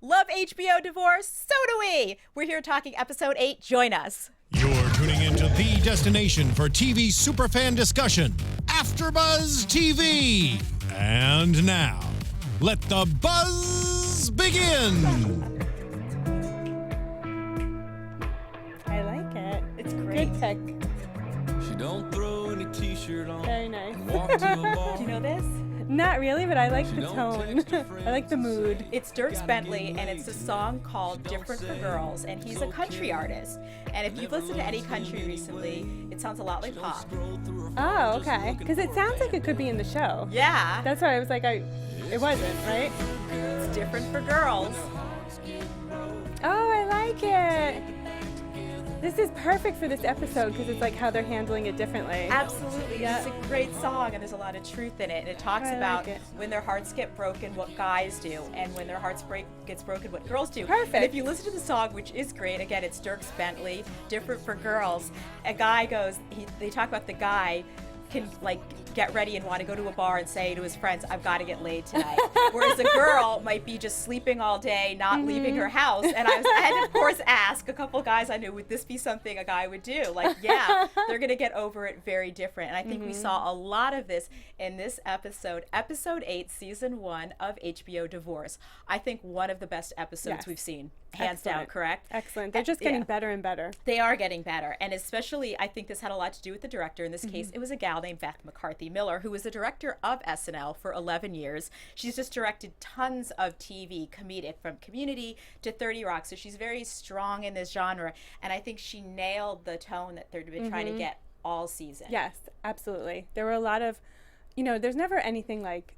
Love HBO Divorce? So do we! We're here talking episode 8. Join us. You're tuning into the destination for TV superfan discussion, AFTERBUZZ TV. And now, let the buzz begin. I like it. It's great. Good pick. She don't throw any t-shirt on. Very nice. And walk to a bar. Do you know this? Not really, but I like the tone. I like the mood. It's Dirk Bentley, and it's a song called Different for Girls, and he's a country artist. And if you've listened to any country recently, it sounds a lot like pop. Oh, okay. Because it sounds like it could be in the show. Yeah. That's why I was like, it wasn't, right? It's Different for Girls. Oh, I like it. This is perfect for this episode because it's like how they're handling it differently. Absolutely. Yeah. It's a great song, and there's a lot of truth in it. And it talks I about like it. when their hearts get broken, what guys do, and when their hearts gets broken, what girls do. Perfect. And if you listen to the song, which is great, again, it's Dirk Bentley, Different for Girls. A guy goes, they talk about the guy can like get ready and want to go to a bar and say to his friends, I've got to get laid tonight. Whereas a girl might be just sleeping all day, not leaving her house. And I had to, of course, ask a couple guys I knew, would this be something a guy would do? Like, yeah, they're going to get over it very different. And I think we saw a lot of this in this episode, episode 8, season 1 of HBO Divorce. I think one of the best episodes Yes. we've seen. Hands down, Excellent. correct? Excellent. They're just getting Yeah. better and better. They are getting better, and especially I think this had a lot to do with the director. In this case, it was a gal named Beth McCarthy Miller, who was the director of SNL for 11 years. She's just directed tons of TV, comedic, from Community to 30 Rock, so she's very strong in this genre, and I think she nailed the tone that they've been trying to get all season. Yes, absolutely. There were a lot of, there's never anything like,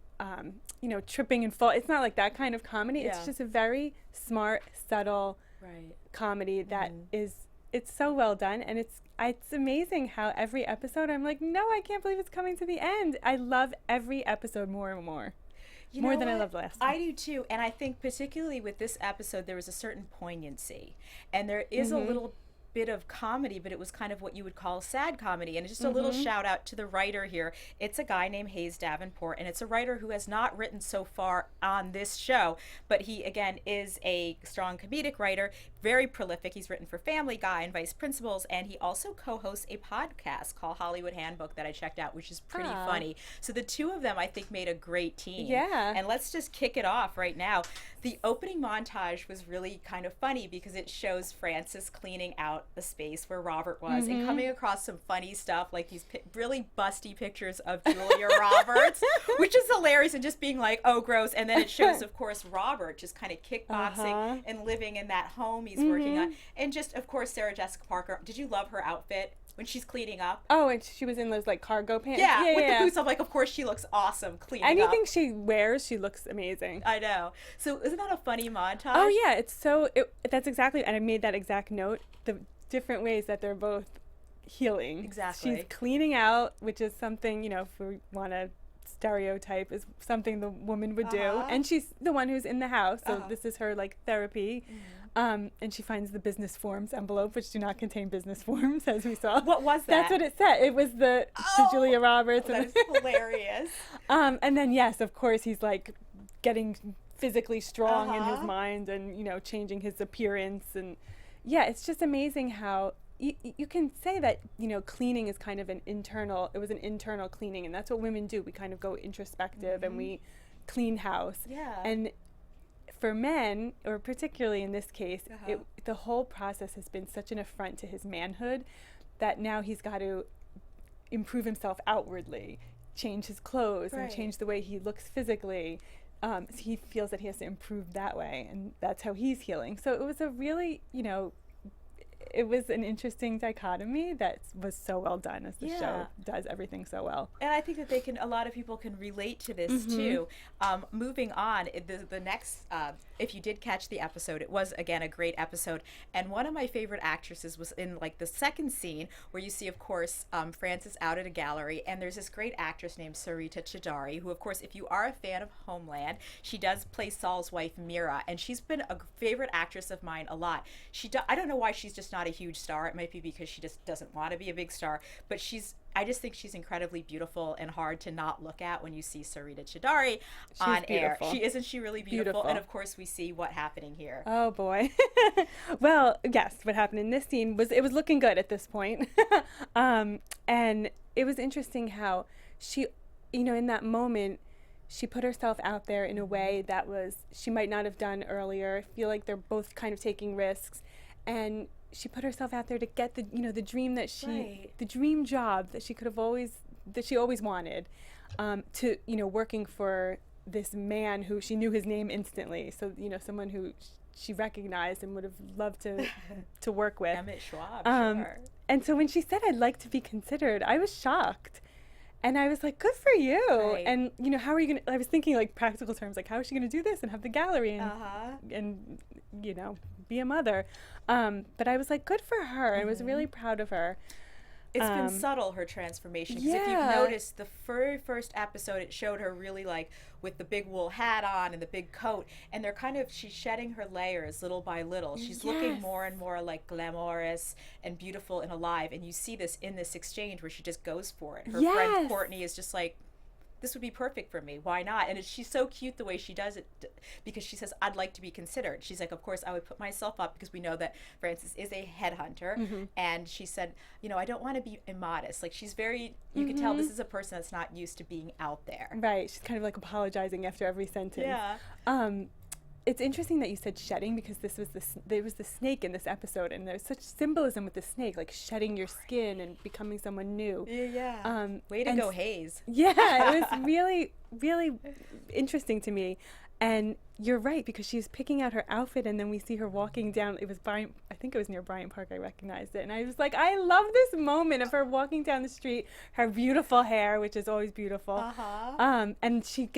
tripping and fall. It's not like that kind of comedy. Yeah. It's just a very smart, subtle Right. comedy that it's so well done, and it's amazing how every episode I'm like, no, I can't believe it's coming to the end. I love every episode more and more. You More know than I what? loved last one. I do too, and I think particularly with this episode, there was a certain poignancy, and there is a little bit of comedy, but it was kind of what you would call sad comedy. And just a little shout out to the writer here. It's a guy named Hayes Davenport, and it's a writer who has not written so far on this show, but he again is a strong comedic writer, very prolific. He's written for Family Guy and Vice Principals, and he also co-hosts a podcast called Hollywood Handbook that I checked out, which is pretty funny. So the two of them I think made a great team. Yeah. And let's just kick it off right now. The opening montage was really kind of funny because it shows Frances cleaning out the space where Robert was and coming across some funny stuff like these really busty pictures of Julia Roberts, which is hilarious, and just being like, oh, gross. And then it shows, of course, Robert just kind of kickboxing and living in that home he's working on. And just, of course, Sarah Jessica Parker. Did you love her outfit when she's cleaning up? Oh, and she was in those like cargo pants. Yeah, with the boots on. Like, of course, she looks awesome cleaning up. Anything she wears, she looks amazing. I know. So isn't that a funny montage? Oh yeah, that's exactly, and I made that exact note. The different ways that they're both healing. Exactly. She's cleaning out, which is something, if we want to stereotype, is something the woman would do, and she's the one who's in the house, so this is her like therapy. And she finds the business forms envelope, which do not contain business forms, as we saw. What was that? That's what it said. It was the Julia Roberts. That is hilarious. And then, yes, of course, he's like getting physically strong in his mind and, changing his appearance. And yeah, it's just amazing how you can say that, cleaning is kind of it was an internal cleaning. And that's what women do. We kind of go introspective and we clean house. Yeah. And for men, or particularly in this case, the whole process has been such an affront to his manhood that now he's got to improve himself outwardly, change his clothes, and change the way he looks physically. So he feels that he has to improve that way, and that's how he's healing. So it was a really, it was an interesting dichotomy that was so well done, as the show does everything so well. And I think that a lot of people can relate to this too. Moving on, the next, if you did catch the episode, it was again a great episode. And one of my favorite actresses was in like the second scene where you see, of course, Frances out at a gallery, and there's this great actress named Sarita Chidari, who, of course, if you are a fan of Homeland, she does play Saul's wife, Mira, and she's been a favorite actress of mine a lot. I don't know why she's just not a huge star. It might be because she just doesn't want to be a big star, but she's I just think she's incredibly beautiful and hard to not look at when you see Sarita Chidari on beautiful. air. Isn't she really beautiful? And of course we see what happening here. Oh boy. Well, yes, what happened in this scene was looking good at this point. And it was interesting how she, in that moment, she put herself out there in a way that she might not have done earlier. I feel like they're both kind of taking risks, and she put herself out there to get the dream that the dream job that she always wanted, to working for this man who she knew his name instantly. So someone who she recognized and would have loved to work with. Emmett Schwab, sure. And so when she said, "I'd like to be considered," I was shocked. And I was like, good for you. Right. And, how are you going to, I was thinking like practical terms, like how is she going to do this and have the gallery and be a mother. But I was like, good for her. I was really proud of her. It's been subtle, her transformation. Because if you've noticed, the very first episode, it showed her really like with the big wool hat on and the big coat. And she's shedding her layers little by little. She's looking more and more like glamorous and beautiful and alive. And you see this in this exchange where she just goes for it. Her friend Courtney is just like, this would be perfect for me. Why not? And she's so cute the way she does it, because she says, I'd like to be considered. She's like, of course, I would put myself up, because we know that Frances is a headhunter. And she said, I don't want to be immodest. Like, she's very, you can tell this is a person that's not used to being out there. Right. She's kind of like apologizing after every sentence. Yeah. It's interesting that you said shedding, because there was the snake in this episode, and there's such symbolism with the snake, like shedding your skin and becoming someone new. Yeah. Way to go, Hayes. Yeah, it was really, really interesting to me. And you're right, because she's picking out her outfit, and then we see her walking down. It was I think it was near Bryant Park. I recognized it, and I was like, I love this moment of her walking down the street, her beautiful hair, which is always beautiful. And she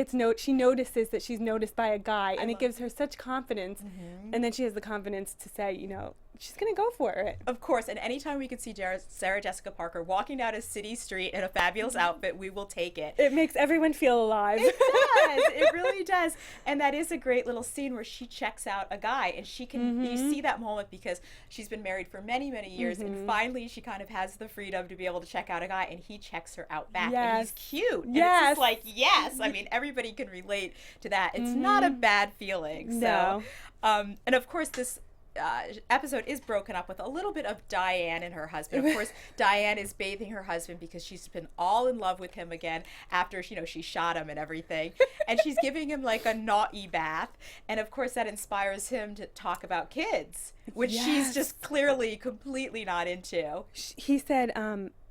notices that she's noticed by a guy, and it gives her such confidence. And then she has the confidence to say, she's gonna go for it. Of course, and anytime we can see Sarah Jessica Parker walking down a city street in a fabulous outfit, we will take it. It makes everyone feel alive. It does. It really does. And that is a great little scene where she checks out a guy, and she can, you see that moment because she's been married for many, many years, and finally she kind of has the freedom to be able to check out a guy, and he checks her out back, and he's cute. And it's just like, yes. I mean, everybody can relate to that. It's not a bad feeling. No. So, and of course, this episode is broken up with a little bit of Diane and her husband. Of course, Diane is bathing her husband because she's been all in love with him again after she shot him and everything, and she's giving him like a naughty bath, and of course that inspires him to talk about kids, which she's just clearly completely not into. He said,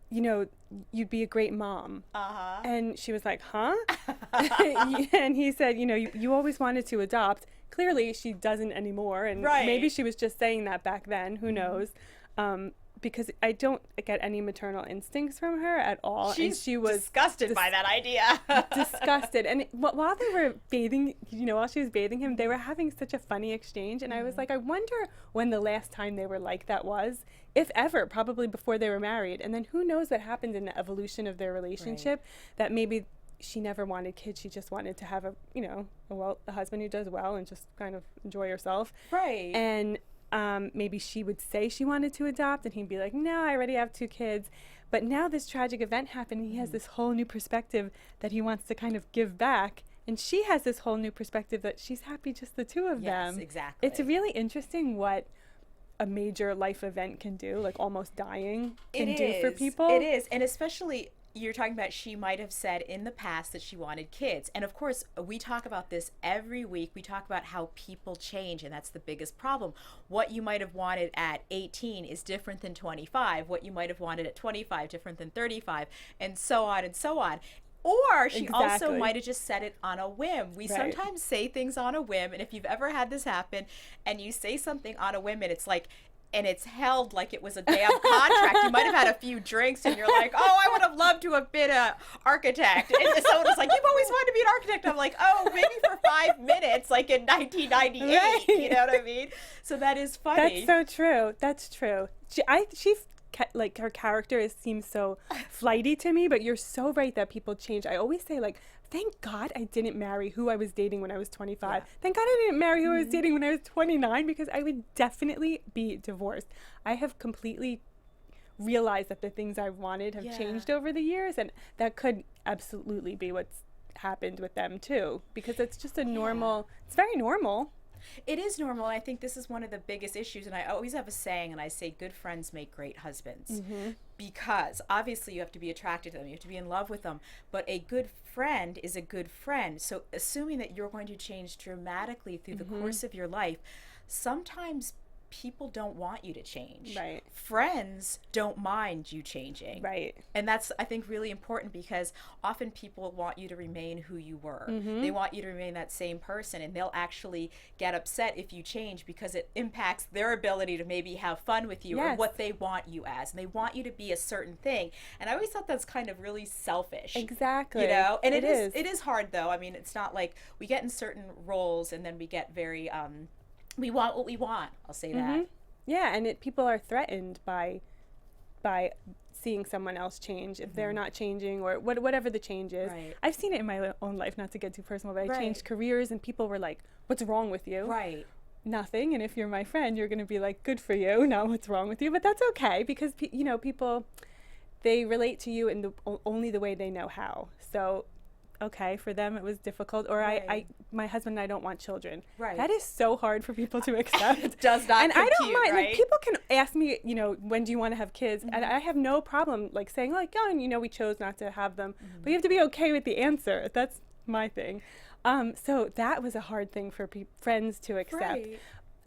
you'd be a great mom. And she was like, huh? And he said, you always wanted to adopt. Clearly she doesn't anymore, and maybe she was just saying that back then, who knows, because I don't get any maternal instincts from her at all. She was disgusted by that idea. Disgusted. And while they were bathing, while she was bathing him, they were having such a funny exchange, and I was like, I wonder when the last time they were like that was, if ever, probably before they were married. And then who knows what happened in the evolution of their relationship, that maybe she never wanted kids. She just wanted to have a husband who does well and just kind of enjoy herself. Right. And maybe she would say she wanted to adopt, and he'd be like, no, I already have 2 kids. But now this tragic event happened, and he has this whole new perspective that he wants to kind of give back. And she has this whole new perspective that she's happy just the 2 of them. Yes, exactly. It's really interesting what a major life event can do, like almost dying can do for people. It is. And especially, you're talking about she might have said in the past that she wanted kids. And of course, we talk about this every week. We talk about how people change, and that's the biggest problem. What you might have wanted at 18 is different than 25. What you might have wanted at 25, different than 35, and so on and so on. Or she also might have just said it on a whim. We sometimes say things on a whim, and if you've ever had this happen, and you say something on a whim, and it's like, and it's held like it was a damn contract. You might have had a few drinks, and you're like, oh, I would have loved to have been an architect. And someone was like, you've always wanted to be an architect. I'm like, oh, maybe for 5 minutes, like in 1998. Right. You know what I mean? So that is funny. That's so true. That's true. She like, her character seems so flighty to me, but you're so right that people change. I always say, like, thank God I didn't marry who I was dating when I was 25. Yeah. Thank God I didn't marry who I was dating when I was 29, because I would definitely be divorced. I have completely realize that the things I wanted have Yeah. changed over the years, and that could absolutely be what's happened with them too, because it's just a normal, it's very normal. It is normal. I think this is one of the biggest issues. And I always have a saying, and I say, good friends make great husbands. Because obviously you have to be attracted to them. You have to be in love with them. But a good friend is a good friend. So assuming that you're going to change dramatically through the course of your life, sometimes people don't want you to change. Right. Friends don't mind you changing. Right. And that's, I think, really important, because often people want you to remain who you were. They want you to remain that same person, and they'll actually get upset if you change because it impacts their ability to maybe have fun with you or Yes. what they want you as. And they want you to be a certain thing. And I always thought that's kind of really selfish. Exactly. You know? And it is. it is hard, though. I mean, it's not like we get in certain roles and then we get very, we want what we want. I'll say that. Yeah, and people are threatened by seeing someone else change if they're not changing, or whatever the change is. Right. I've seen it in my own life, not to get too personal, but I Right. changed careers and people were like, "What's wrong with you?" Right. Nothing. And if you're my friend, you're going to be like, "Good for you." Not what's wrong with you, but that's okay, because people, they relate to you in only the way they know how. So okay, for them it was difficult, or Right. my husband and I don't want children. Right. That is so hard for people to accept. Does not And I don't compute, mind. right? Like, people can ask me, when do you want to have kids? And I have no problem like saying like, "Oh, and we chose not to have them." But you have to be okay with the answer. That's my thing. So that was a hard thing for friends to accept. Right.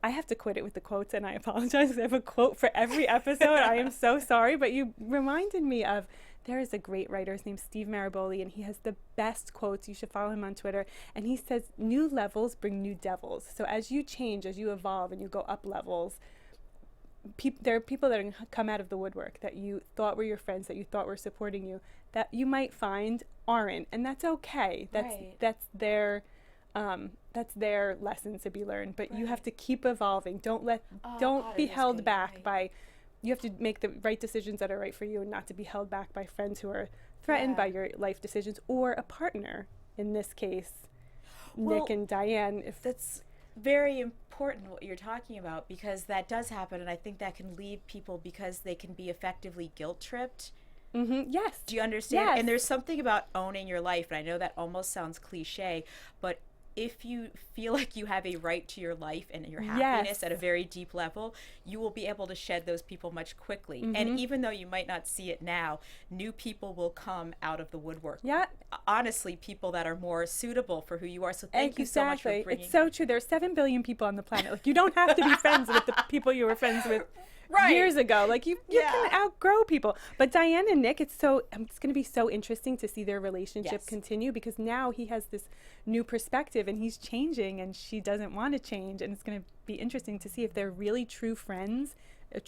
I have to quit it with the quotes, and I apologize. I have a quote for every episode. I am so sorry, but you reminded me of, there is a great writer, his name's Steve Maraboli, and he has the best quotes. You should follow him on Twitter. And he says, new levels bring new devils. So as you change, as you evolve and you go up levels, there are people that are going to come out of the woodwork that you thought were your friends, that you thought were supporting you, that you might find aren't. And that's okay. Right. That's their lessons to be learned. But you have to keep evolving. Don't God, be it is held good, back right. by, you have to make the right decisions that are right for you, and not to be held back by friends who are threatened by your life decisions, or a partner. In this case, Well, Nick and Diane. That's very important what you're talking about, because that does happen, and I think that can leave people because they can be effectively guilt tripped. Yes. Do you understand? Yes. And there's something about owning your life, and I know that almost sounds cliche, but if you feel like you have a right to your life and your happiness at a very deep level, you will be able to shed those people much quickly. And even though you might not see it now, new people will come out of the woodwork. Yeah. Honestly, people that are more suitable for who you are. So thank you so much for bringing. It's so true. There's 7 billion people on the planet. Like, you don't have to be friends with the people you were friends with Right. years ago. Like, you can outgrow people. But Diane and Nick, it's going to be so interesting to see their relationship continue, because now he has this new perspective and he's changing and she doesn't want to change. And it's going to be interesting to see if they're really true friends, if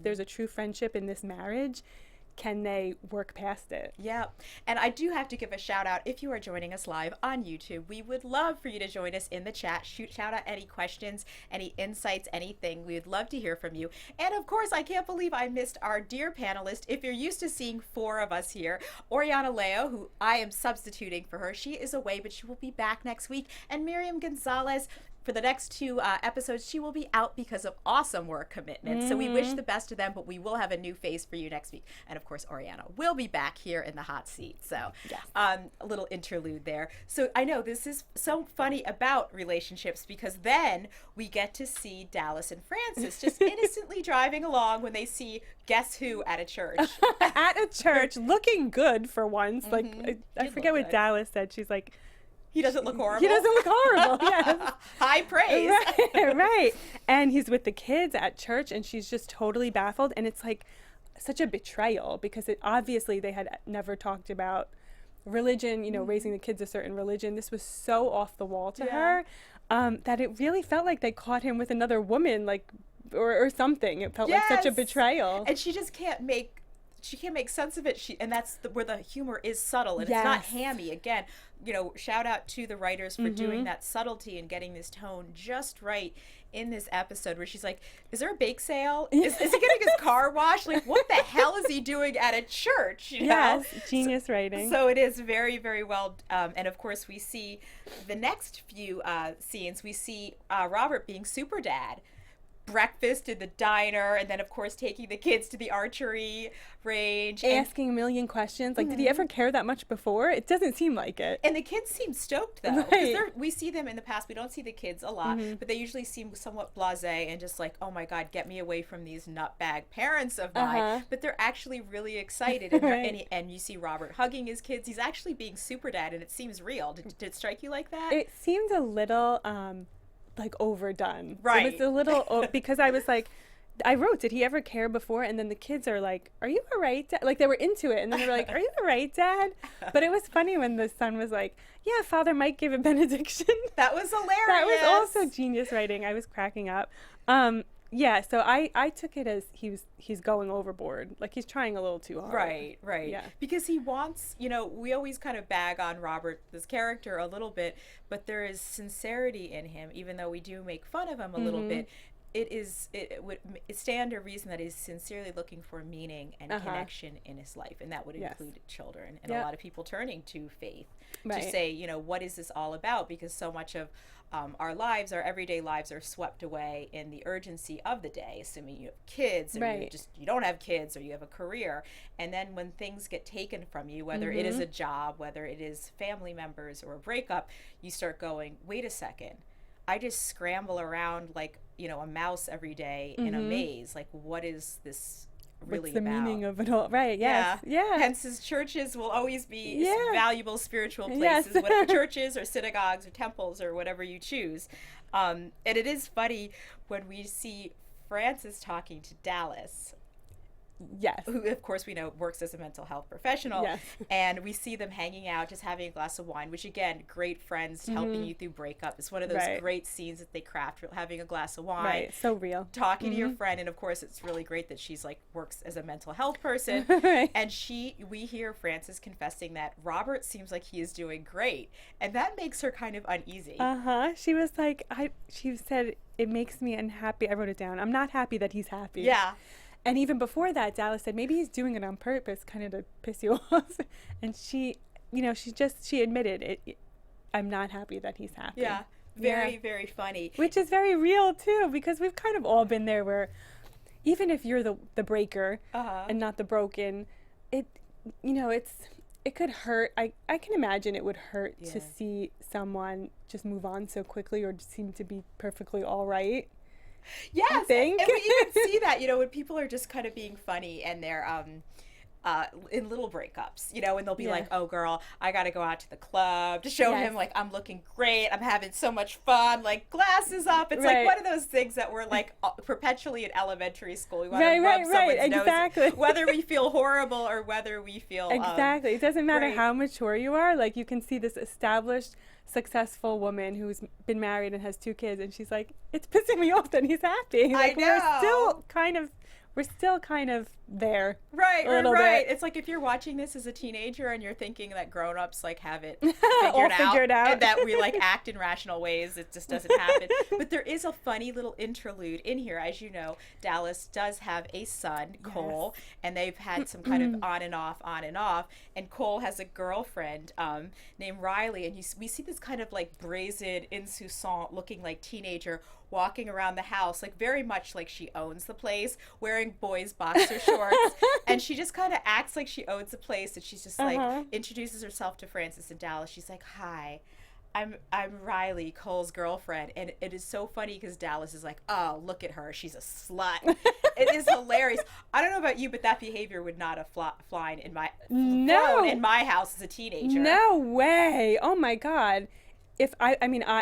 there's a true friendship in this marriage. Can they work past it? Yeah. And I do have to give a shout out, if you are joining us live on YouTube, we would love for you to join us in the chat. Shout out any questions, any insights, anything. We would love to hear from you. And of course, I can't believe I missed our dear panelist. If you're used to seeing 4 of us here, Oriana Leo, who I am substituting for her, she is away, but she will be back next week. And Miriam Gonzalez, for the next 2 episodes, she will be out because of awesome work commitments. So we wish the best to them, but we will have a new face for you next week. And of course, Oriana will be back here in the hot seat. So a little interlude there. So I know this is so funny about relationships, because then we get to see Dallas and Francis just innocently driving along when they see Guess Who at a church. At a church, looking good for once. Like, I forget what Dallas said. She's like, He doesn't look horrible. he doesn't look horrible. Yes. High praise. Right. And he's with the kids at church, and she's just totally baffled. And it's like such a betrayal, because obviously they had never talked about religion, raising the kids a certain religion. This was so off the wall to her that it really felt like they caught him with another woman, like, or something. It felt like such a betrayal. And she just can't make sense of it. And that's where the humor is subtle, and it's not hammy. Again, shout out to the writers for doing that subtlety and getting this tone just right in this episode, where she's like, is there a bake sale? Is he getting his car washed? Like, what the hell is he doing at a church? Yes, genius writing. So it is very, very well. And of course, we see the next few scenes. We see Robert being super dad, breakfast in the diner, and then of course taking the kids to the archery range, asking a million questions. Like, did he ever care that much before? It doesn't seem like it. and the kids seem stoked though, Right. because we see them in the past. We don't see the kids a lot, but they usually seem somewhat blasé and just like, oh my God, get me away from these nutbag parents of mine. But they're actually really excited, and, Right. and you see Robert hugging his kids. He's actually being super dad, and it seems real. Did it strike you like that? It seemed a little like overdone. Right. It was a little because I was like, I wrote, did he ever care before? And then the kids are like, are you all right, Dad? Like, they were into it, and then they were like, are you all right, Dad? But it was funny when the son was like, yeah, Father Mike gave a benediction. That was hilarious. That was also genius writing. I was cracking up. Yeah, so I took it as he's going overboard. Like, he's trying a little too hard. Right. Yeah. Because he wants, we always kind of bag on Robert, this character, a little bit, but there is sincerity in him, even though we do make fun of him a little bit. It would stand to reason that he's sincerely looking for meaning and connection in his life, and that would include children and a lot of people turning to faith to say, what is this all about? Because so much of our lives, our everyday lives, are swept away in the urgency of the day, assuming you have kids, or you don't have kids, or you have a career. And then when things get taken from you, whether it is a job, whether it is family members or a breakup, you start going, wait a second, I just scramble around like, a mouse every day in a maze. Like, what is this really What's the about? meaning of it all? Right, yes. Yeah. Hence, his churches will always be valuable spiritual Yes. places, whatever churches or synagogues or temples or whatever you choose. And it is funny when we see Francis talking to Dallas, Yes. who of course we know works as a mental health professional, Yes. and we see them hanging out, just having a glass of wine, which again, great friends helping you through breakup. It's one of those great scenes that they craft, having a glass of wine. Right, so real. Talking to your friend, and of course it's really great that she's like works as a mental health person. Right. And we hear Frances confessing that Robert seems like he is doing great, and that makes her kind of uneasy. She was like, she said, it makes me unhappy. I wrote it down. I'm not happy that he's happy. Yeah. And even before that, Dallas said, maybe he's doing it on purpose, kind of to piss you off. And she admitted it. I'm not happy that he's happy. Yeah. Very funny. Which Which is very real too, because we've kind of all been there where even if you're the breaker and not the broken, it could hurt. I can imagine it would hurt to see someone just move on so quickly or seem to be perfectly all right. Yes, I think. and we even see that, when people are just kind of being funny and they're in little breakups, and they'll be like, oh girl, I gotta go out to the club to show him like I'm looking great, I'm having so much fun, like glasses up. It's like one of those things that we're like perpetually in elementary school. We want to rub someone's nose, whether we feel horrible or whether we feel exactly. It doesn't matter great. how mature you are. Like, you can see this established, successful woman who's been married and has 2 kids, and she's like, it's pissing me off that he's happy. Like, I know. We're still kind of there. Right. Bit. It's like if you're watching this as a teenager and you're thinking that grown-ups like have it figured out. and that we like act in rational ways, it just doesn't happen. But there is a funny little interlude in here. As you know, Dallas does have a son, Cole, and they've had some kind of on and off. And Cole has a girlfriend named Riley, and we see this kind of like brazen, insouciant looking like teenager walking around the house, like very much like she owns the place, wearing boys' boxer shorts, and she just kind of acts like she owns the place, and she's just like introduces herself to Francis and Dallas. She's like, "Hi, I'm Riley, Cole's girlfriend," and it is so funny because Dallas is like, "Oh, look at her, she's a slut." It is hilarious. I don't know about you, but that behavior would not have flown in my house as a teenager. No way! Oh my God. If I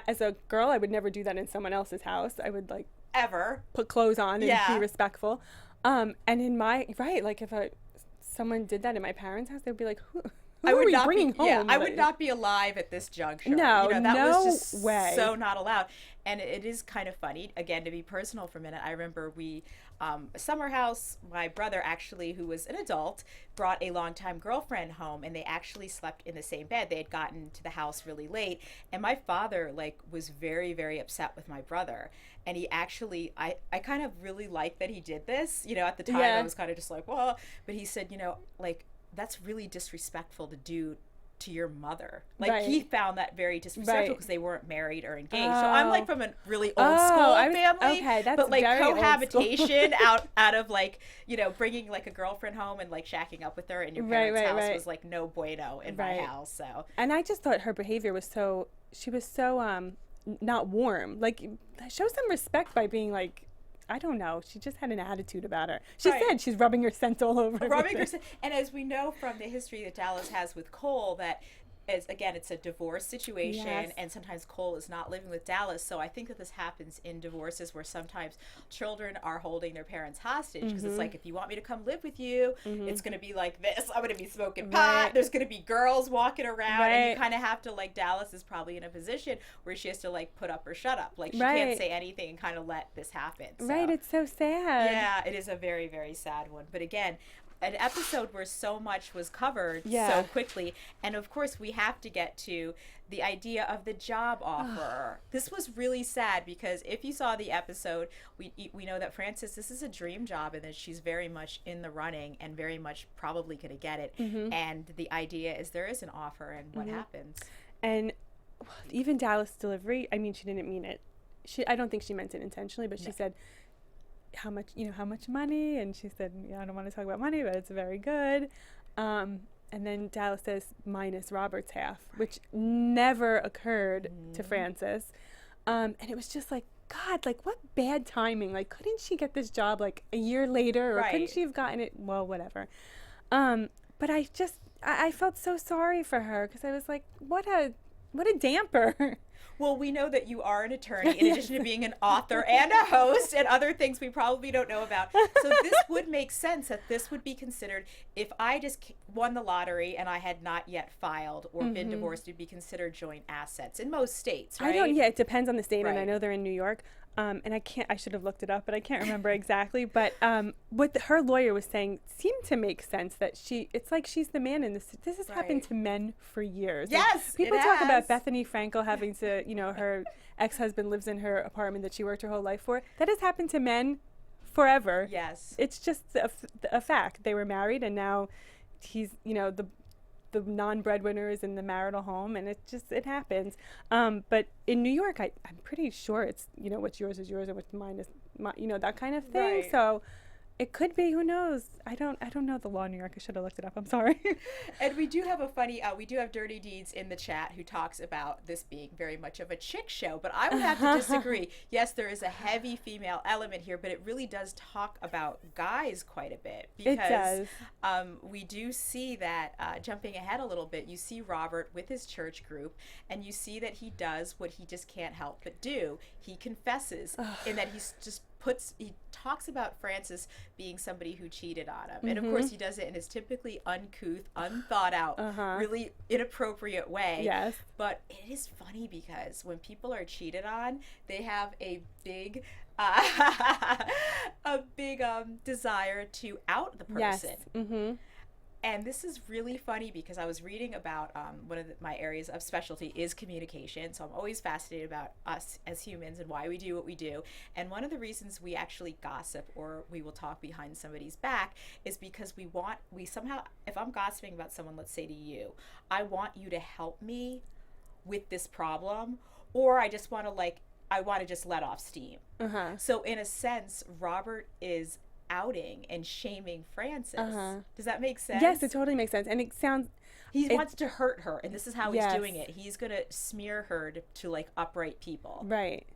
as a girl, I would never do that in someone else's house. I would like ever put clothes on and be respectful. And in like if someone did that in my parents' house, they'd be like, "Who are you bringing home?" Yeah, I would not be alive at this juncture. No, that no was just way. So not allowed. And it is kind of funny. Again, to be personal for a minute, I remember a summer house, my brother actually, who was an adult, brought a longtime girlfriend home, and they actually slept in the same bed. They had gotten to the house really late, and my father was very, very upset with my brother. And he actually, I kind of really liked that he did this. At the time I was kind of just like, well, but he said, like, that's really disrespectful to do to your mother. Like Right. he found that very disrespectful Right. because they weren't married or engaged. So I'm like from a really old school I was- family. okay, that's but like very old school. cohabitation out of like, you know, bringing like a girlfriend home and like shacking up with her in your parents' house was like no bueno in my house. So and I just thought her behavior was she was so not warm. Like show some respect by being like, I don't know. She just had an attitude about her. She said she's rubbing her scent all over. Rubbing her scent. And as we know from the history that Dallas has with Cole, that is, again, it's a divorce situation, Yes. and sometimes Cole is not living with Dallas. So I think that this happens in divorces where sometimes children are holding their parents hostage because it's like, if you want me to come live with you, it's going to be like this. I'm going to be smoking pot. There's going to be girls walking around, and you kind of have to, like, Dallas is probably in a position where she has to, like, put up or shut up. Like, she can't say anything and kind of let this happen. So. Right, it's so sad. Yeah, it is a very, very sad one. But again, an episode where so much was covered so quickly. And of course, we have to get to the idea of the job offer. This was really sad because if you saw the episode, we know that Frances, this is a dream job and that she's very much in the running and very much probably going to get it. And the idea is there is an offer and what happens. And even Dallas delivery, I mean, she didn't mean it. I don't think she meant it intentionally, but she said, how much money? And she said, I don't want to talk about money, but it's very good. And then Dallas says minus Robert's half, which never occurred to Frances. And it was just like, God, like what bad timing. Like, couldn't she get this job like a year later or couldn't she have gotten it? Well, whatever. But I felt so sorry for her because I was like, what a damper. Well, we know that you are an attorney in addition to being an author and a host and other things we probably don't know about. So this would make sense that this would be considered, if I just won the lottery and I had not yet filed or been divorced, it'd be considered joint assets in most states, right? It depends on the state, and I know they're in New York. And I should have looked it up, but I can't remember exactly. But what her lawyer was saying seemed to make sense that it's like she's the man in this. This has happened to men for years. Yes, people talk about Bethany Frankel having to, her ex-husband lives in her apartment that she worked her whole life for. That has happened to men forever. Yes. It's just a fact. They were married, and now he's, the non-breadwinner is in the marital home, and it happens. But in New York, I'm pretty sure it's, what's yours is yours and what's mine is mine, that kind of thing. Right. So it could be, who knows? I don't know the law in New York. I should have looked it up. I'm sorry. And we do have we do have Dirty Deeds in the chat who talks about this being very much of a chick show, but I would have to disagree. Yes, there is a heavy female element here, but it really does talk about guys quite a bit because it does. We do see that, jumping ahead a little bit, you see Robert with his church group, and you see that he does what he just can't help but do. He confesses in that he's just he talks about Frances being somebody who cheated on him. And of course he does it in his typically uncouth, unthought out, really inappropriate way. Yes. But it is funny because when people are cheated on, they have a big desire to out the person. Yes. And this is really funny because I was reading about one of my areas of specialty is communication. So I'm always fascinated about us as humans and why we do what we do. And one of the reasons we actually gossip or we will talk behind somebody's back is because we somehow, if I'm gossiping about someone, let's say to you, I want you to help me with this problem, or I just want to just let off steam. So in a sense, Robert is outing and shaming Frances. Does that make sense? Yes, it totally makes sense. And it sounds... He wants to hurt her, and this is how he's doing it. He's going to smear her to like upright people. Right.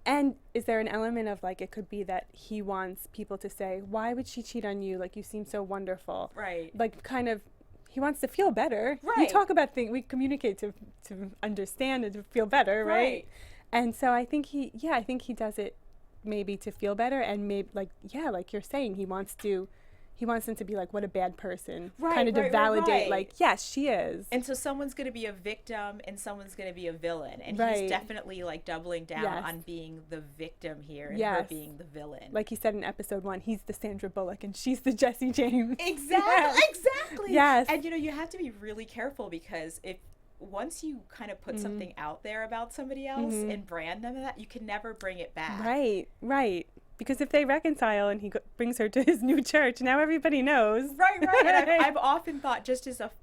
And is there an element of like, it could be that he wants people to say, why would she cheat on you? Like, you seem so wonderful. Right. Like, kind of, he wants to feel better. Right. We talk about things, we communicate to understand and to feel better, right? And so I think he does it maybe to feel better, and maybe like you're saying, he wants them to be like, what a bad person, kind of to validate like, yes, she is. And so someone's going to be a victim and someone's going to be a villain, and he's definitely like doubling down on being the victim here and her being the villain. Like he said in episode 1, he's the Sandra Bullock and she's the Jesse James. Exactly. Yes. And you have to be really careful, because once you kind of put something out there about somebody else and brand them that, you can never bring it back. Right. Because if they reconcile and he brings her to his new church, now everybody knows. Right. And I've often thought,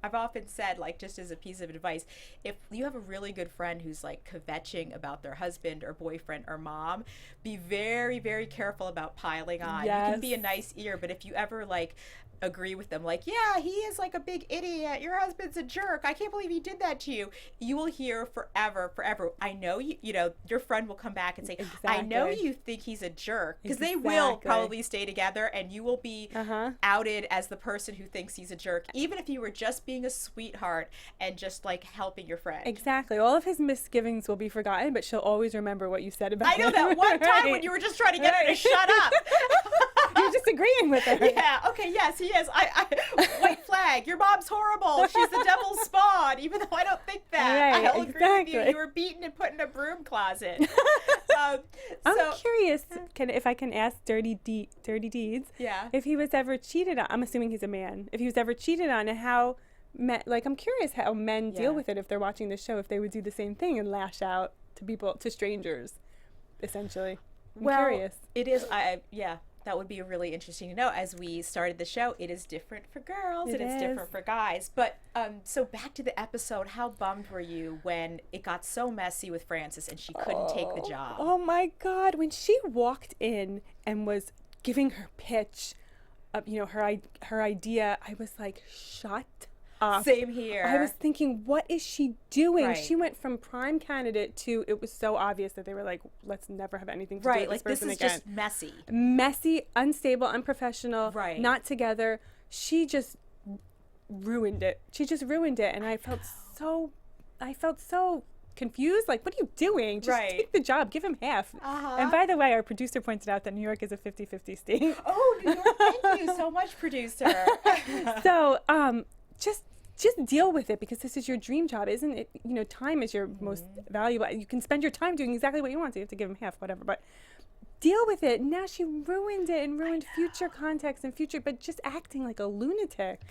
I've often said, like, just as a piece of advice, if you have a really good friend who's like kvetching about their husband or boyfriend or mom, be very, very careful about piling on. Yes. You can be a nice ear, but if you ever like agree with them, like, yeah, he is like a big idiot, your husband's a jerk, I can't believe he did that to you, you will hear forever. I know you know, your friend will come back and say, I know you think he's a jerk, because they will probably stay together, and you will be outed as the person who thinks he's a jerk, even if you were just being a sweetheart and just like helping your friend. Exactly. All of his misgivings will be forgotten, but she'll always remember what you said about him. I know that one time when you were just trying to get her to shut up. You're disagreeing with her. Yeah, okay, yes, he is. White flag, your mom's horrible. She's the devil's spawn, even though I don't think that. Right, I'll agree with you. You were beaten and put in a broom closet. I'm curious, if I can ask Dirty Deeds, if he was ever cheated on. I'm assuming he's a man. If he was ever cheated on, and how I'm curious how men deal with it if they're watching the show, if they would do the same thing and lash out to people, to strangers, essentially. I'm curious. It is, that would be really interesting to know. As we started the show, it is different for girls and it's different for guys. But so back to the episode, how bummed were you when it got so messy with Frances and she couldn't take the job? Oh my God. When she walked in and was giving her pitch, her idea, I was like, shut up. Same here. I was thinking, what is she doing? Right. She went from prime candidate to, it was so obvious that they were like, let's never have anything to do with this person again. This is just messy. Messy, unstable, unprofessional, not together. She just ruined it. And I felt so confused. Like, what are you doing? Just take the job. Give him half. And by the way, our producer pointed out that New York is a 50-50 state. Oh, New York, thank you so much, producer. So, just deal with it, because this is your dream job, isn't it? You know, time is your most valuable. You can spend your time doing exactly what you want, so you have to give him half, whatever. But deal with it. Now she ruined it and ruined future context and future, but just acting like a lunatic.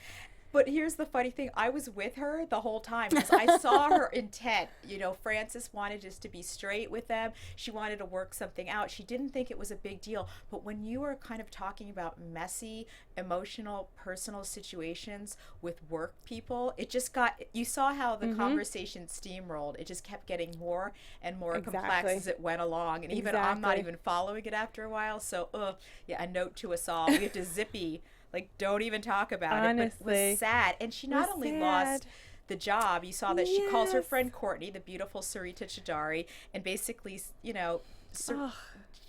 But here's the funny thing. I was with her the whole time because I saw her intent. You know, Frances wanted just to be straight with them. She wanted to work something out. She didn't think it was a big deal. But when you were kind of talking about messy, emotional, personal situations with work people, it just got, you saw how the conversation steamrolled. It just kept getting more and more complex as it went along. And even I'm not even following it after a while. So, a note to us all. We have to zippy. Like, don't even talk about it. But it was sad. And she not only lost the job, you saw that she calls her friend Courtney, the beautiful Sarita Chidari, and basically, you know,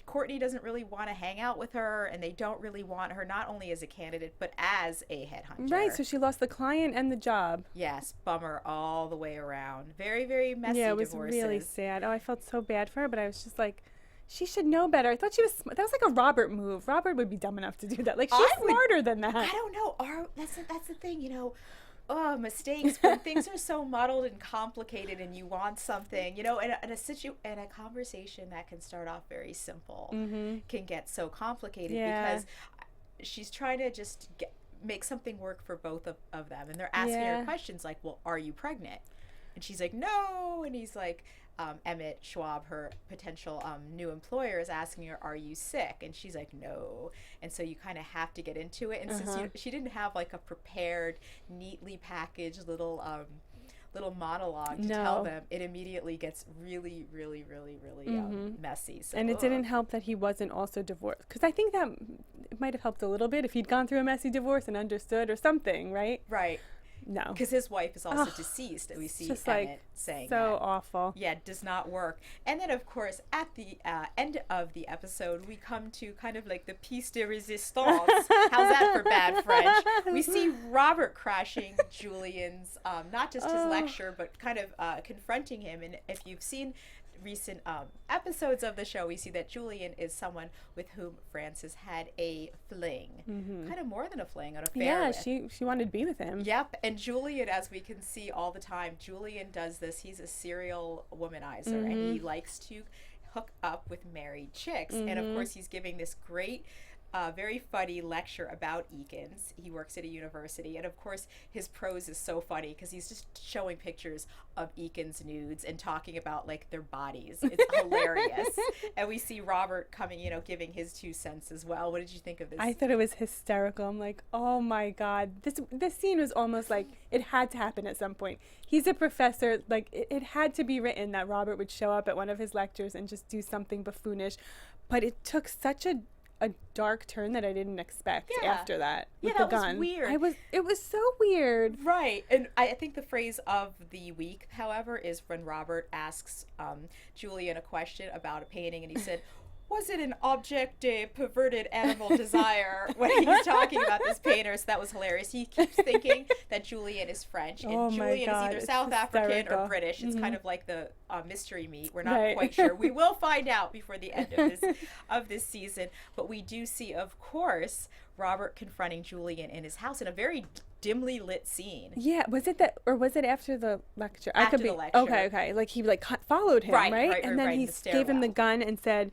Courtney doesn't really want to hang out with her, and they don't really want her, not only as a candidate, but as a headhunter. Right, so she lost the client and the job. Yes, bummer all the way around. Very, very messy divorces. Yeah, it was really sad. Oh, I felt so bad for her, but I was just like, she should know better. I thought she was, that was like a Robert move. Robert would be dumb enough to do that. Like, she's smarter than that. I don't know. That's the thing, you know. Mistakes, when things are so muddled and complicated and you want something, you know, and a conversation that can start off very simple can get so complicated because she's trying to just make something work for both of them. And they're asking her questions like, well, are you pregnant? And she's like, no. And he's like, Emmett Schwab, her potential new employer, is asking her, are you sick? And she's like, no. And so you kind of have to get into it. And since she didn't have like a prepared, neatly packaged little monologue to tell them, it immediately gets really, really, really, really messy. So, and it didn't help that he wasn't also divorced, because I think that it might have helped a little bit if he'd gone through a messy divorce and understood or something, right? Right. No. Because his wife is also deceased, and we see Emmett saying so that. Awful. Yeah, it does not work. And then, of course, at the end of the episode, we come to kind of like the piece de resistance. How's that for bad French? We see Robert crashing Julian's, not just his lecture, but kind of confronting him. And if you've seen recent episodes of the show, we see that Julian is someone with whom Frances had a fling, kind of more than a fling, an affair. Yeah, with. she wanted to be with him. Yep, and Julian, as we can see all the time, Julian does this. He's a serial womanizer, and he likes to hook up with married chicks. And of course, he's giving this great very funny lecture about Eakins. He works at a university, and of course his prose is so funny because he's just showing pictures of Eakins nudes and talking about like their bodies. It's hilarious. And we see Robert coming, you know, giving his 2 cents as well. What did you think of this? I thought it was hysterical. I'm like, oh my God, this scene was almost like it had to happen at some point. He's a professor, like it had to be written that Robert would show up at one of his lectures and just do something buffoonish, but it took such a dark turn that I didn't expect after that. With the gun. Was weird. It was so weird. Right. And I think the phrase of the week, however, is when Robert asks Julian a question about a painting, and he said, was it an object de perverted animal desire, when he's talking about this painter? So that was hilarious. He keeps thinking that Julian is French, and Julian is either South African or British. It's kind of like the mystery meat. We're not quite sure. We will find out before the end of this season. But we do see, of course, Robert confronting Julian in his house in a very dimly lit scene. Yeah, was it that, or was it after the lecture? After the lecture. Okay. Like he like followed him, right? And then he gave him the gun and said,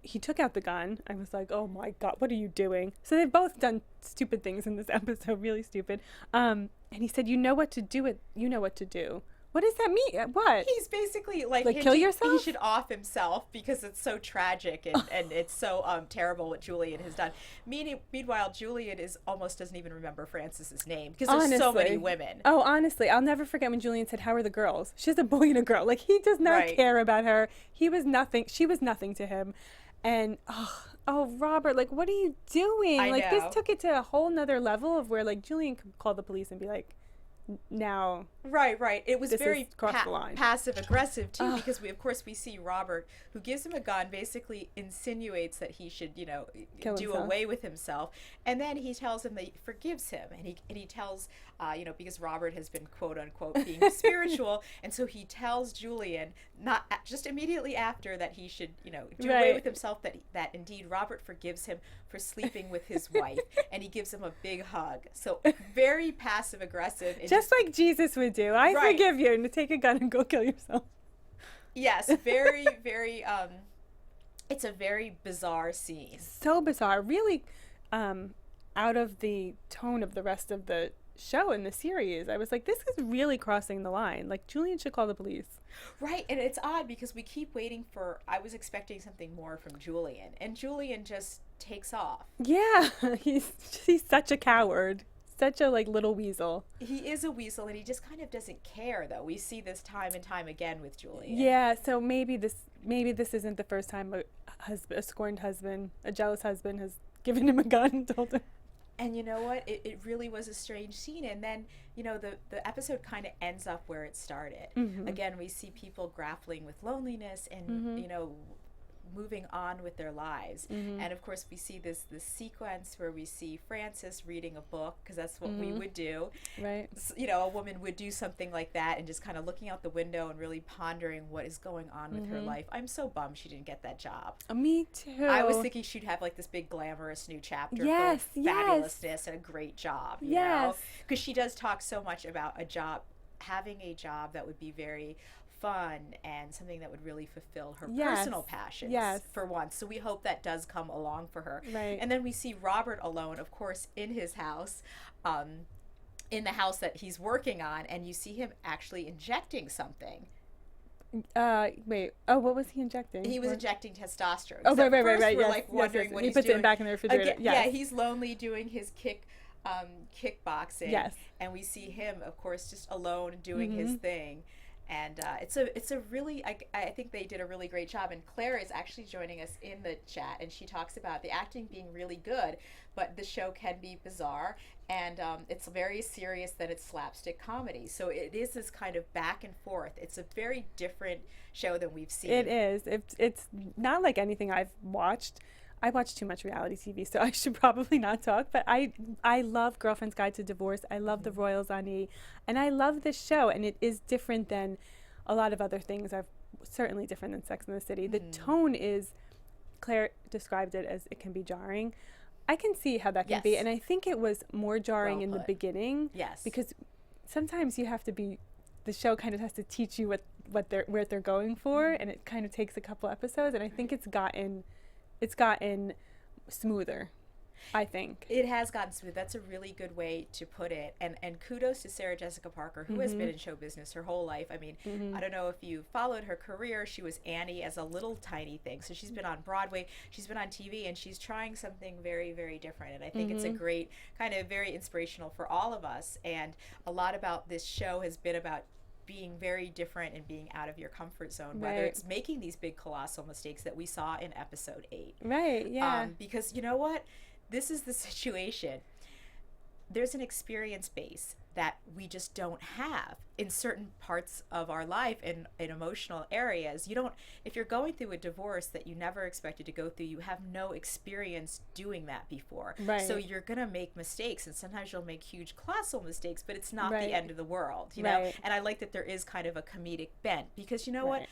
he took out the gun. I was like, oh my God, what are you doing? So they've both done stupid things in this episode, really stupid. And he said, you know what to do. What does that mean? What? He's basically like kill yourself? He should off himself because it's so tragic and it's so terrible what Julian has done. Meanwhile, Julian almost doesn't even remember Frances's name because there's so many women. Oh, honestly, I'll never forget when Julian said, "How are the girls?" She has a boy and a girl. Like he does not care about her. He was nothing. She was nothing to him. And oh, Robert, like what are you doing? I like know. this took it to a whole nother level of where like Julian could call the police and be like, now right it was very passive aggressive too, because we see Robert, who gives him a gun, basically insinuates that he should do away with himself, and then he tells him that he forgives him, and he tells because Robert has been quote unquote being spiritual, and so he tells Julian not just immediately after that he should do away with himself, that indeed Robert forgives him for sleeping with his wife, and he gives him a big hug. So very passive aggressive, just like Jesus would do. I forgive you, and to take a gun and go kill yourself. Yes, very very it's a very bizarre scene. So bizarre, really out of the tone of the rest of the show in the series. I was like, this is really crossing the line. Like Julian should call the police. Right, and it's odd because we keep waiting I was expecting something more from Julian, and Julian just takes off. Yeah, he's such a coward. Such a little weasel. He is a weasel, and he just kind of doesn't care, though. We see this time and time again with Julian. Yeah, so maybe this isn't the first time a scorned husband, a jealous husband, has given him a gun and told him. And you know what? It really was a strange scene. And then, the episode kind of ends up where it started. Mm-hmm. Again, we see people grappling with loneliness and, moving on with their lives. Mm-hmm. And of course we see this sequence where we see Frances reading a book, because that's what we would do. Right. A woman would do something like that, and just kind of looking out the window and really pondering what is going on with her life. I'm so bummed she didn't get that job. Me too. I was thinking she'd have this big glamorous new chapter of fabulousness and a great job, you know? Because she does talk so much about having a job that would be very fun and something that would really fulfill her personal passions for once. So we hope that does come along for her. Right. And then we see Robert alone, of course, in his house, in the house that he's working on, and you see him actually injecting something. Wait. Oh, what was he injecting? He was injecting testosterone. Oh, right. We're wondering what he puts doing. It back in the refrigerator. Again, yeah, he's lonely doing his kickboxing. Yes. And we see him, of course, just alone doing his thing. And it's a really, I think they did a really great job. And Claire is actually joining us in the chat, and she talks about the acting being really good, but the show can be bizarre, and it's very serious that it's slapstick comedy. So it is this kind of back and forth. It's a very different show than we've seen. It is. It's not like anything I've watched. I watch too much reality TV, so I should probably not talk. But I love Girlfriend's Guide to Divorce. I love The Royals on E, and I love this show. And it is different than a lot of other things. Certainly different than Sex and the City. The tone is, Claire described it as, it can be jarring. I can see how that can be, and I think it was more jarring in the beginning. Yes, because sometimes you have to be. The show kind of has to teach you what they're going for, and it kind of takes a couple episodes. And I think it's gotten smoother I think. It has gotten smooth. That's a really good way to put it. And kudos to Sarah Jessica Parker, who has been in show business her whole life. I mean, I don't know if you followed her career. She was Annie as a little tiny thing. So she's been on Broadway, she's been on TV, and she's trying something very, very different. And I think it's a great, kind of very inspirational for all of us. And a lot about this show has been about being very different and being out of your comfort zone, whether it's making these big colossal mistakes that we saw in episode 8. Right, yeah. Because you know what? This is the situation. There's an experience base that we just don't have in certain parts of our life and in emotional areas. You don't, if you're going through a divorce that you never expected to go through, you have no experience doing that before. Right. So you're going to make mistakes, and sometimes you'll make huge colossal mistakes, but it's not the end of the world, you know? And I like that there is kind of a comedic bent, because you know what?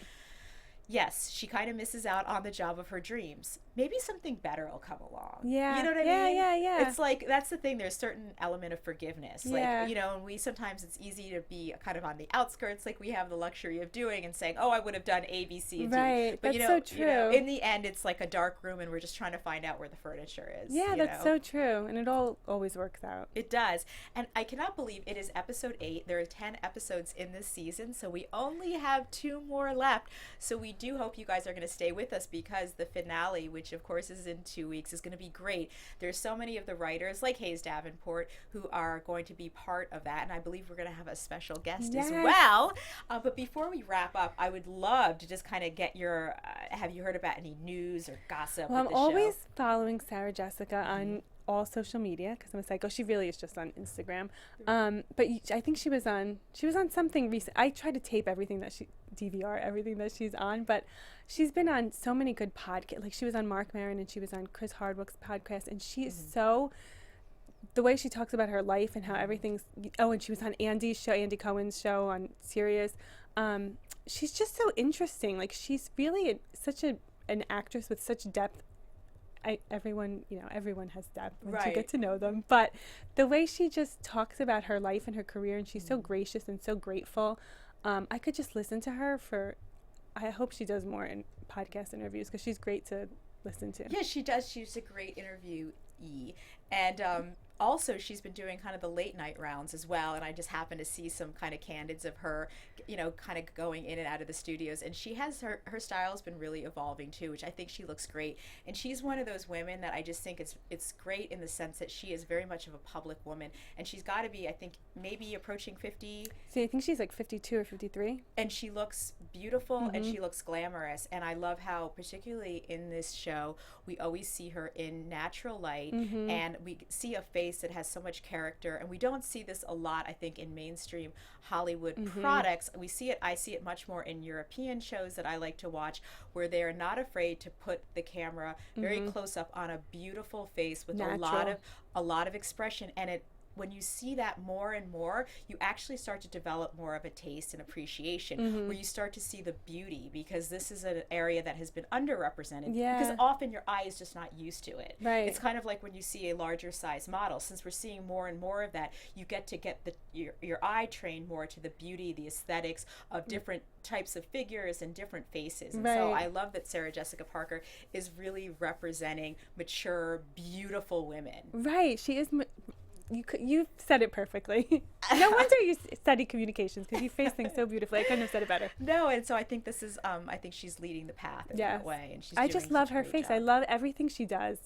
Yes, she kind of misses out on the job of her dreams. Maybe something better will come along. Yeah. You know what I mean? Yeah. It's like, that's the thing. There's a certain element of forgiveness. Like, you know, and we sometimes, it's easy to be kind of on the outskirts, like we have the luxury of doing and saying, oh, I would have done A, B, C, and D. Right. But that's you know, so true. You know, in the end, it's like a dark room, and we're just trying to find out where the furniture is. Yeah, you that's know? so true. And it all always works out. It does. And I cannot believe it is episode 8. There are 10 episodes in this season, so we only have 2 more left. So we do hope you guys are going to stay with us, because the finale, which of course is in 2 weeks, is going to be great. There's so many of the writers, like Hayes Davenport, who are going to be part of that, and I believe we're going to have a special guest as well. But before we wrap up, I would love to just kind of get your, have you heard about any news or gossip Well, with I'm the always show? following Sarah Jessica on all social media, because I'm a psycho. She really is just on Instagram. But I think she was on something recent. I try to tape everything that DVR everything that she's on, but she's been on so many good podcasts. Like, she was on Mark Maron, and she was on Chris Hardwick's podcast, and she is so, the way she talks about her life and how everything's, and she was on Andy Cohen's show on Sirius. She's just so interesting. Like, she's really such an actress with such depth. Everyone has depth once you get to know them, but the way she just talks about her life and her career, and she's so gracious and so grateful. I could just listen to her I hope she does more in podcast interviews, because she's great to listen to. Yeah, she does. She's a great interviewee. And also, she's been doing kind of the late night rounds as well, and I just happened to see some kind of candids of her, you know, kind of going in and out of the studios, and she has her style's been really evolving too, which I think she looks great. And she's one of those women that I just think it's great in the sense that she is very much of a public woman, and she's got to be, I think, maybe approaching 50. See, I think she's like 52 or 53. And she looks beautiful, and she looks glamorous, and I love how, particularly in this show, we always see her in natural light, and we see a face that has so much character, and we don't see this a lot, I think, in mainstream Hollywood products. I see it much more in European shows that I like to watch, where they're not afraid to put the camera very close up on a beautiful face with a lot of expression, and when you see that more and more, you actually start to develop more of a taste and appreciation, where you start to see the beauty, because this is an area that has been underrepresented, because often your eye is just not used to it. Right. It's kind of like when you see a larger size model. Since we're seeing more and more of that, you get your eye trained more to the beauty, the aesthetics of different types of figures and different faces. And so I love that Sarah Jessica Parker is really representing mature, beautiful women. Right. She is. You said it perfectly. No wonder you study communications, because you face things so beautifully. I couldn't have said it better. No, and so I think this is, I think she's leading the path in that way. And I just love her face. I love everything she does.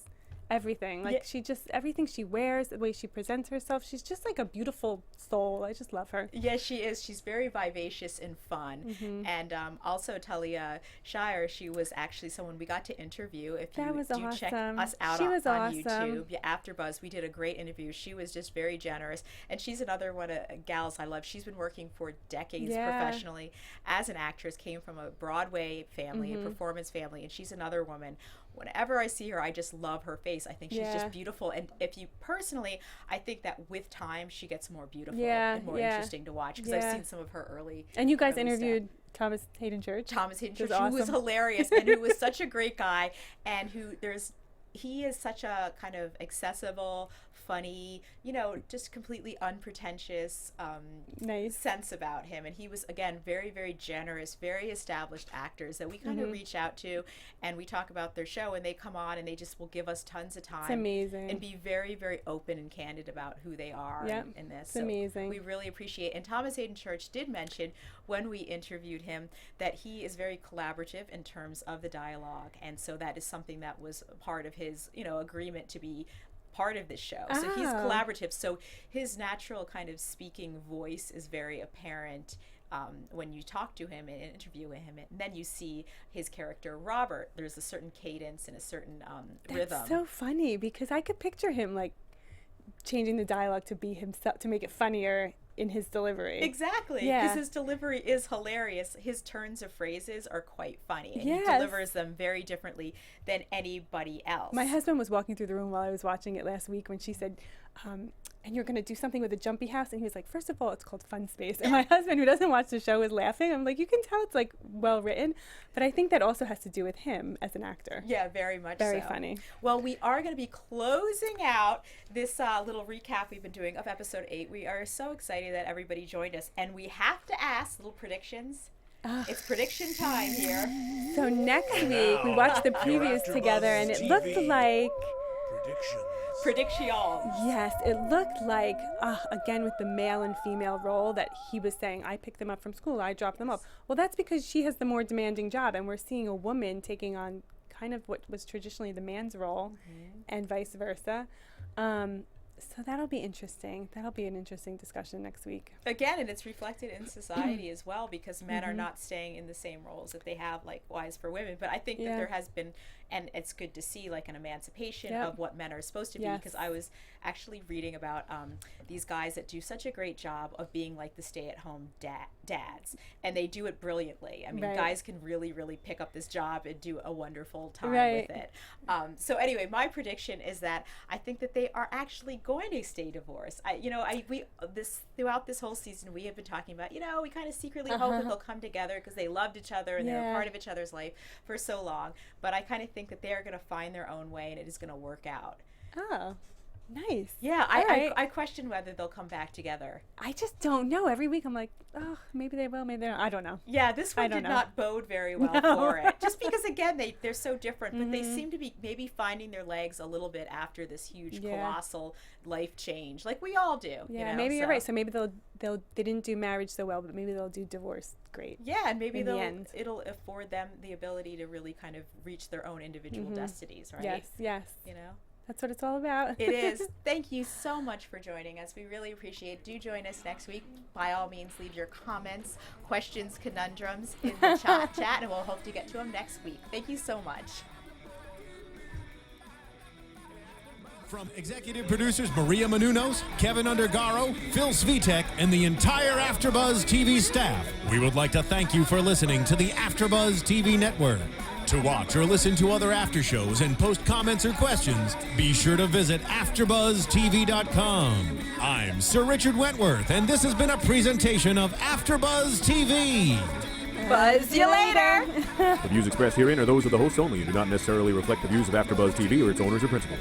Everything. Like, everything she wears, the way she presents herself. She's just like a beautiful soul. I just love her. Yes, she is. She's very vivacious and fun. And also Talia Shire, she was actually someone we got to interview. If you do check us out on YouTube, AfterBuzz, we did a great interview. She was just very generous. And she's another one of gals I love. She's been working for decades professionally as an actress, came from a Broadway family, a performance family, and she's another woman. Whenever I see her, I just love her face. I think she's just beautiful. And if you personally, I think that with time, she gets more beautiful and more interesting to watch, because I've seen some of her early. And you guys interviewed Thomas Haden Church. Who was hilarious, and who was such a great guy, and who there's he is such a kind of accessible, funny, just completely unpretentious Nice. sense about him. And he was, again, very, very generous, very established actors that we kind of reach out to, and we talk about their show, and they come on and they just will give us tons of time. It's amazing. And be very, very open and candid about who they are in this. It's amazing. We really appreciate. And Thomas Haden Church did mention when we interviewed him that he is very collaborative in terms of the dialogue, and so that is something that was part of his agreement to be part of this show. So he's collaborative, so his natural kind of speaking voice is very apparent when you talk to him and interview him, and then you see his character Robert. There's a certain cadence and a certain rhythm. That's so funny, because I could picture him like changing the dialogue to be himself, to make it funnier in his delivery. Exactly, because his delivery is hilarious. His turns of phrases are quite funny, and he delivers them very differently than anybody else. My husband was walking through the room while I was watching it last week when she said, and you're going to do something with a jumpy house, and he was like, first of all, it's called Fun Space. And my husband, who doesn't watch the show, was laughing. I'm like, you can tell it's like well written, but I think that also has to do with him as an actor. Yeah, very much Very so. funny. Well, we are going to be closing out this little recap we've been doing of episode 8. We are so excited that everybody joined us, and we have to ask little predictions. It's prediction time here. So next week, we watched the previews together, and it looked like... Prediction. Yes, it looked like, again, with the male and female role, that he was saying, I pick them up from school, I drop them off. Well, that's because she has the more demanding job, and we're seeing a woman taking on kind of what was traditionally the man's role, and vice versa. So that'll be interesting. That'll be an interesting discussion next week. Again, and it's reflected in society as well, because men are not staying in the same roles that they have likewise for women. But I think that there has been, and it's good to see, like an emancipation of what men are supposed to be, because I was actually reading about these guys that do such a great job of being like the stay-at-home dads, and they do it brilliantly. I mean, guys can really, really pick up this job and do a wonderful time with it. So anyway, my prediction is that I think that they are actually going to stay divorced. Throughout this whole season, we have been talking about, we kind of secretly hope that they'll come together because they loved each other and they were part of each other's life for so long. But I kind of think that they are going to find their own way, and it is going to work out. Oh, nice. Yeah, I question whether they'll come back together. I just don't know. Every week I'm like, oh, maybe they will, maybe they don't. I don't know. Yeah, this one did not bode very well for it. Just because, again, they're so different, but they seem to be maybe finding their legs a little bit after this huge, colossal life change, like we all do. Yeah, maybe you're right. So maybe they didn't do marriage so well, but maybe they'll do divorce great. Yeah, and maybe it'll afford them the ability to really kind of reach their own individual destinies, right? Yes. That's what it's all about. It is. Thank you so much for joining us. We really appreciate it. Do join us next week. By all means, leave your comments, questions, conundrums in the chat, and we'll hope to get to them next week. Thank you so much. From executive producers Maria Menounos, Kevin Undergaro, Phil Svitek, and the entire AfterBuzz TV staff, we would like to thank you for listening to the AfterBuzz TV network. To watch or listen to other after shows and post comments or questions, be sure to visit AfterBuzzTV.com. I'm Sir Richard Wentworth, and this has been a presentation of AfterBuzz TV. Buzz you later. The views expressed herein are those of the hosts only and do not necessarily reflect the views of AfterBuzz TV or its owners or principals.